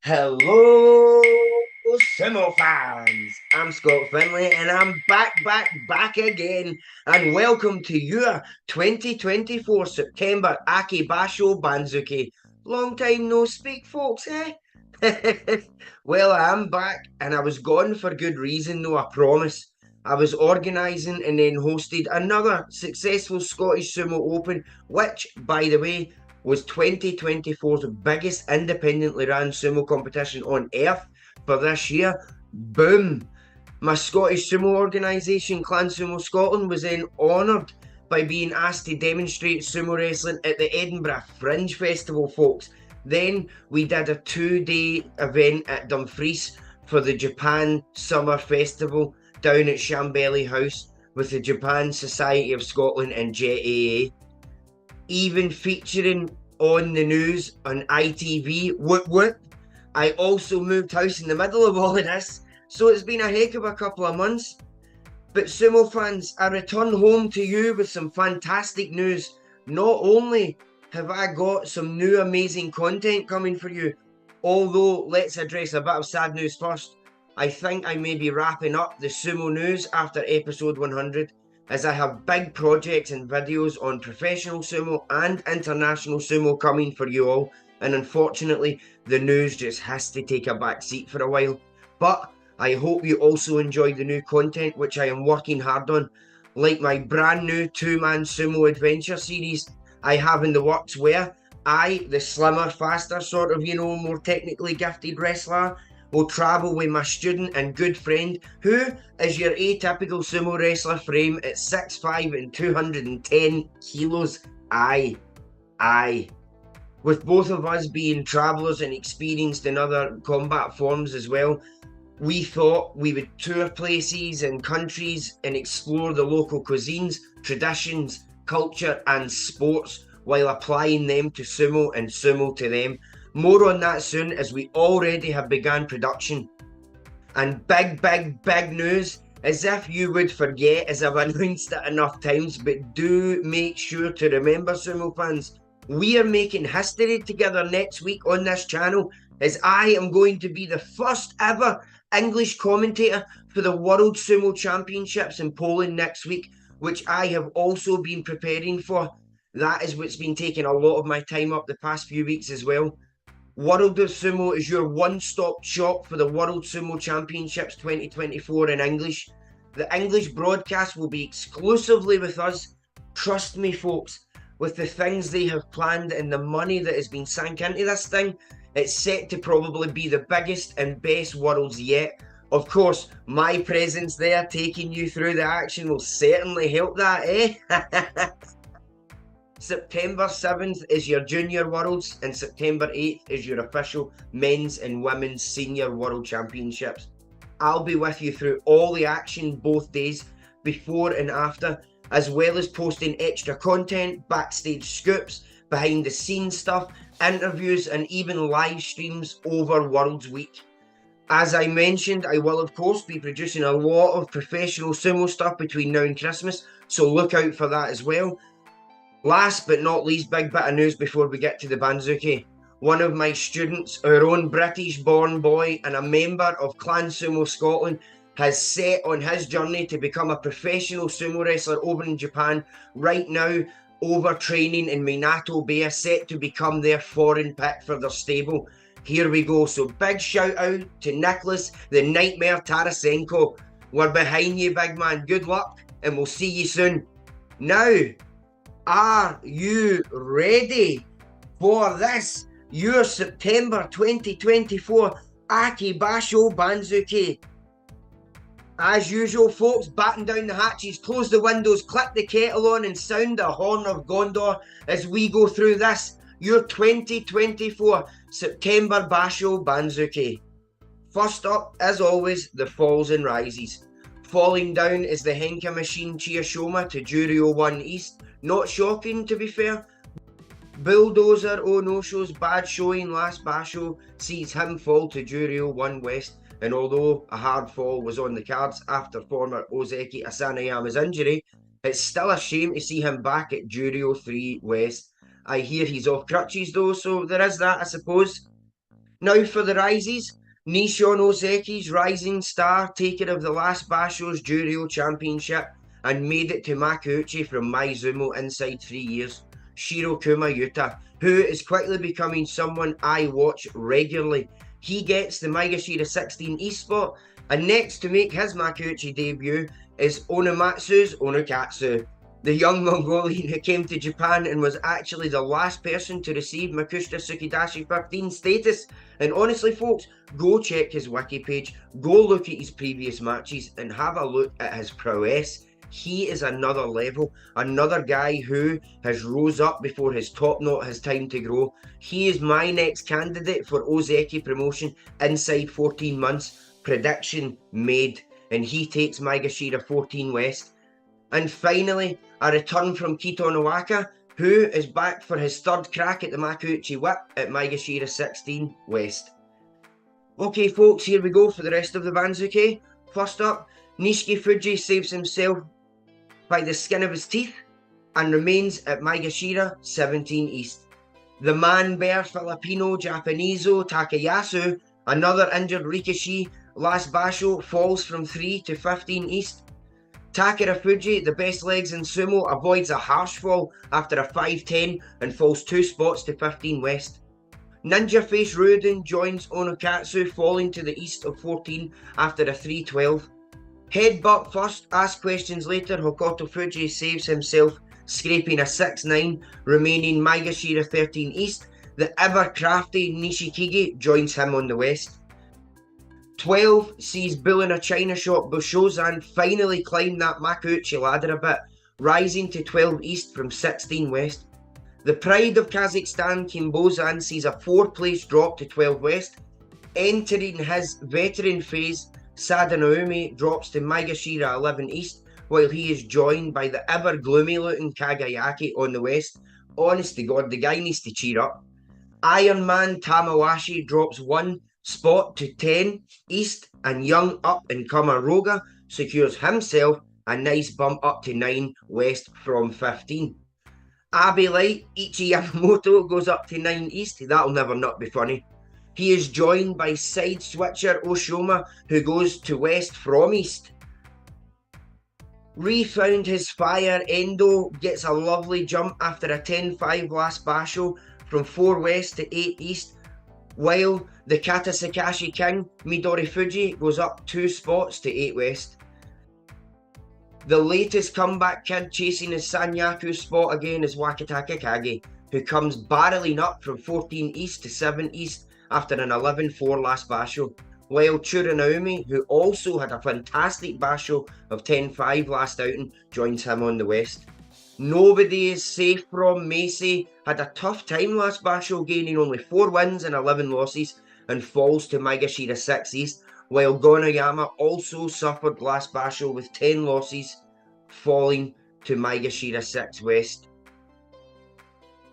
Hello, Sumo fans. I'm Scott Finlay and I'm back again. And welcome to your 2024 September BASHO Banzuke. Long time no speak, folks, eh? Well, I'm back and I was gone for good reason, though, I promise. I was organising and then hosted another successful Scottish Sumo Open, which, by the way, was 2024's biggest independently run sumo competition on earth for this year. Boom! My Scottish sumo organisation, Clan Sumo Scotland, was then honoured by being asked to demonstrate sumo wrestling at the Edinburgh Fringe Festival, folks. Then we did a 2-day event at Dumfries for the Japan Summer Festival down at Shambelly House with the Japan Society of Scotland and Jet AA, even featuring on the news on ITV. What? I also moved house in the middle of all of this, so it's been a heck of a couple of months. But Sumo fans, I return home to you with some fantastic news. Not only have I got some new amazing content coming for you, although let's address a bit of sad news first. I think I may be wrapping up the Sumo news after episode 100, as I have big projects and videos on professional sumo and international sumo coming for you all, and unfortunately the news just has to take a back seat for a while. But I hope you also enjoy the new content which I am working hard on, like my brand new 2-man sumo adventure series I have in the works, where I, the slimmer, faster, sort of, more technically gifted wrestler, will travel with my student and good friend, who is your atypical sumo wrestler frame at 6'5" and 210 kilos. Aye. With both of us being travellers and experienced in other combat forms as well, we thought we would tour places and countries and explore the local cuisines, traditions, culture and sports while applying them to sumo and sumo to them. More on that soon, as we already have begun production. And big news, as if you would forget, as I've announced it enough times, but do make sure to remember, Sumo fans, we are making history together next week on this channel, as I am going to be the first ever English commentator for the World Sumo Championships in Poland next week, which I have also been preparing for. That is what's been taking a lot of my time up the past few weeks as well. World of Sumo is your one-stop shop for the World Sumo Championships 2024 in English. The English broadcast will be exclusively with us. Trust me, folks, with the things they have planned and the money that has been sunk into this thing, it's set to probably be the biggest and best Worlds yet. Of course, my presence there taking you through the action will certainly help that, eh? September 7th is your Junior Worlds, and September 8th is your official Men's and Women's Senior World Championships. I'll be with you through all the action both days, before and after, as well as posting extra content, backstage scoops, behind the scenes stuff, interviews and even live streams over Worlds Week. As I mentioned, I will of course be producing a lot of professional sumo stuff between now and Christmas, so look out for that as well. Last but not least, big bit of news before we get to the Banzuke. One of my students, our own British-born boy and a member of Clan Sumo Scotland, has set on his journey to become a professional sumo wrestler over in Japan right now, over training in Minato Bay, set to become their foreign pick for their stable. Here we go, so big shout out to Nicholas, the Nightmare Tarasenko. We're behind you, big man. Good luck, and we'll see you soon. Now, are you ready for this, your September 2024 BASHO Banzuke? As usual, folks, batten down the hatches, close the windows, click the kettle on and sound the horn of Gondor as we go through this, your 2024 September BASHO Banzuke. First up, as always, the falls and rises. Falling down is the Henka Machine Chiyoshoma to Juryo 1 East. Not shocking, to be fair. Bulldozer Onosho's bad showing last BASHO sees him fall to Juryo 1 West, and although a hard fall was on the cards after former Ozeki Asanayama's injury, it's still a shame to see him back at Juryo 3 West. I hear he's off crutches though, so there is that, I suppose. Now for the rises, Nishon Oseki's rising star, taker of the last Basho's Juryo Championship and made it to Makuuchi from Maizumo inside 3 years, Shirokuma Yuta, who is quickly becoming someone I watch regularly. He gets the Maegashira 16 East spot, and next to make his Makuuchi debut is Onomatsu's Onokatsu, the young Mongolian who came to Japan and was actually the last person to receive Makushita Tsukidashi 15 status. And honestly, folks, go check his wiki page, go look at his previous matches, and have a look at his prowess. He is another level, another guy who has rose up before his top knot has time to grow. He is my next candidate for Ozeki promotion inside 14 months. Prediction made, and he takes Maegashira 14 West. And finally, a return from Kito Nowaka, who is back for his third crack at the Makuuchi whip at Maegashira 16 West. Okay folks, here we go for the rest of the Banzuke. First up, Nishiki Fuji saves himself by the skin of his teeth and remains at Maegashira 17 East. The man-bear Filipino Japaneso Takayasu, another injured Rikishi, last Basho, falls from 3 to 15 East. Takara Fuji, the best legs in sumo, avoids a harsh fall after a 5-10 and falls 2 spots to 15 West. Ninja Face Ryuden joins Onokatsu, falling to the east of 14 after a 3-12. Headbutt first, ask questions later, Hokuto Fuji saves himself, scraping a 6-9, remaining Maegashira 13 East. The ever-crafty Nishikigi joins him on the west. 12 sees Bull in a China shop Bushozan finally climb that Makuuchi ladder a bit, rising to 12 East from 16 West. The pride of Kazakhstan Kimbozan sees a 4-place drop to 12 West. Entering his veteran phase, Sada Naomi drops to Maegashira 11 East, while he is joined by the ever gloomy looking Kagayaki on the West. Honest to God, the guy needs to cheer up. Iron Man Tamawashi drops 1 spot to 10 East, and young up-and-comer Roga secures himself a nice bump up to 9 West from 15. Abe Light Ichi Yamamoto goes up to 9 East, that'll never not be funny. He is joined by side switcher Oshoma, who goes to West from East. Refound his fire, Endo gets a lovely jump after a 10-5 last Basho from 4 West to 8 East, while the Katasakashi King, Midori Fuji, goes up 2 spots to 8 West. The latest comeback kid chasing his Sanyaku spot again is Wakataka Kage, who comes barreling up from 14 East to 7 East after an 11-4 last Basho, while Chura Naomi, who also had a fantastic Basho of 10-5 last outing, joins him on the West. Nobody is safe from Macy, had a tough time last Basho, gaining only 4 wins and 11 losses, and falls to Maegashira 6 East, while Gonoyama also suffered last Basho with 10 losses, falling to Maegashira 6 West.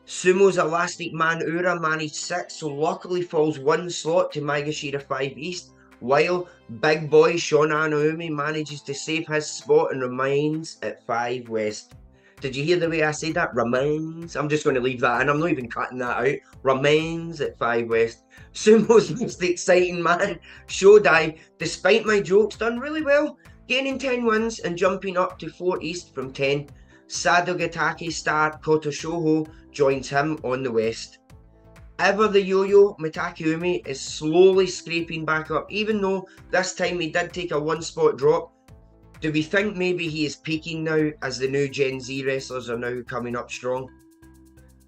Sumo's Elastic Man Ura managed 6, so luckily falls 1 slot to Maegashira 5 East, while big boy Shona Naomi manages to save his spot and remains at 5 West. Did you hear the way I say that? Remains. I'm just going to leave that in. I'm not even cutting that out. Remains at 5 West. Sumo's most exciting man, Shodai, despite my jokes, done really well, gaining 10 wins and jumping up to 4 East from 10. Sadogatake star Kotoshoho joins him on the West. Ever the yo-yo, Mitakeumi is slowly scraping back up, even though this time he did take a 1-spot drop. Do we think maybe he is peaking now as the new Gen Z wrestlers are now coming up strong?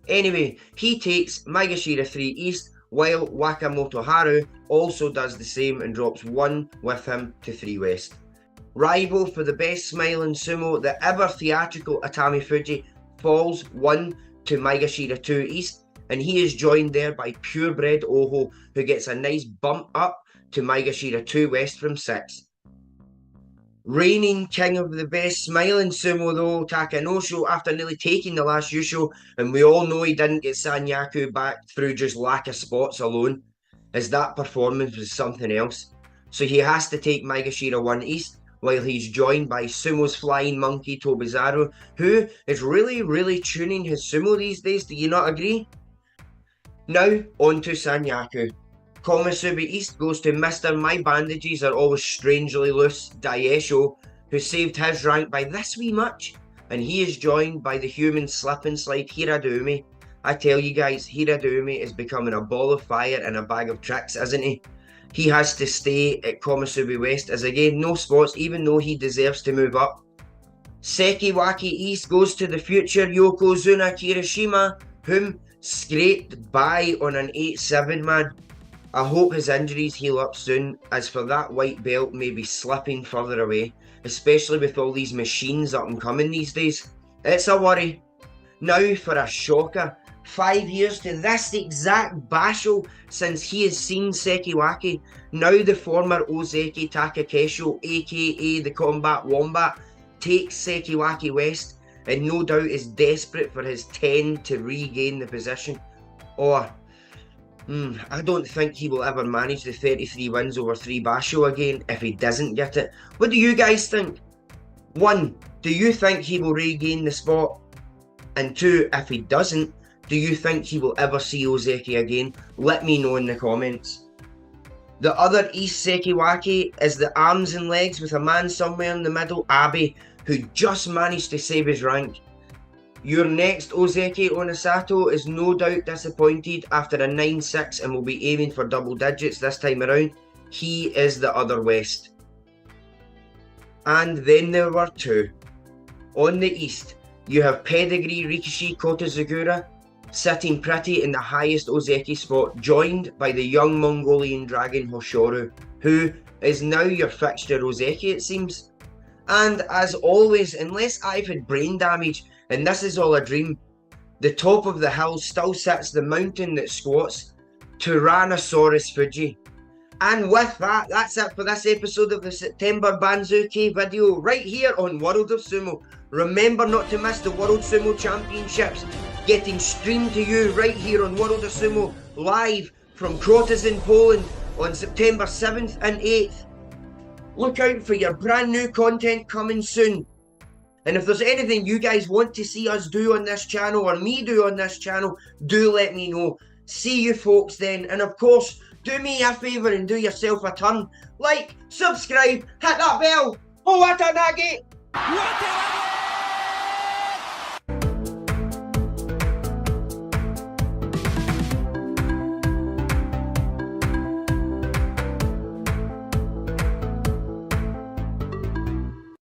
Anyway, he takes Maegashira 3 East, while Wakamoto Haru also does the same and drops 1 with him to 3 West. Rival for the best smile in sumo, the ever theatrical Atami Fuji falls 1 to Maegashira 2 East, and he is joined there by purebred Oho, who gets a nice bump up to Maegashira 2 West from 6. Reigning king of the best smiling sumo though, Takanosho, after nearly taking the last Yusho, and we all know he didn't get Sanyaku back through just lack of spots alone, as that performance was something else. So he has to take Maegashira 1 East, while he's joined by sumo's flying monkey Tobizaru, who is really tuning his sumo these days, do you not agree? Now, on to Sanyaku. Komusubi East goes to Mr. My Bandages Are Always Strangely Loose, Daisho, who saved his rank by this wee much, and he is joined by the human slip and slide Hiradumi. I tell you guys, Hiradumi is becoming a ball of fire and a bag of tricks, isn't he? He has to stay at Komusubi West, as again, no spots, even though he deserves to move up. Sekiwaki East goes to the future Yokozuna Kirishima, whom scraped by on an 8-7 man. I hope his injuries heal up soon, as for that white belt may be slipping further away, especially with all these machines up and coming these days. It's a worry. Now for a shocker. 5 years to this exact BASHO since he has seen Sekiwaki. Now the former Ozeki Takakesho, aka the Combat Wombat, takes Sekiwaki West, and no doubt is desperate for his 10 to regain the position. Or, I don't think he will ever manage the 33 wins over 3 BASHO again if he doesn't get it. What do you guys think? 1, do you think he will regain the spot? And 2, if he doesn't, do you think he will ever see Ozeki again? Let me know in the comments. The other East Sekiwaki is the arms and legs with a man somewhere in the middle, Abe, who just managed to save his rank. Your next Ozeki Onisato is no doubt disappointed after a 9-6 and will be aiming for double digits this time around. He is the other West. And then there were 2. On the East, you have Pedigree Rikishi Kotazagura, sitting pretty in the highest Ozeki spot, joined by the young Mongolian dragon Hoshoru, who is now your fixture Ozeki it seems. And as always, unless I've had brain damage, and this is all a dream, the top of the hill still sits the mountain that squats, Tyrannosaurus Fuji. And with that, that's it for this episode of the September Banzuke video, right here on World of Sumo. Remember not to miss the World Sumo Championships, getting streamed to you right here on World of Sumo, live from Krotos in Poland on September 7th and 8th. Look out for your brand new content coming soon. And if there's anything you guys want to see us do on this channel, or me do on this channel, do let me know. See you folks then, and of course, do me a favour and do yourself a turn. Like, subscribe, hit that bell. Oh, what a nugget!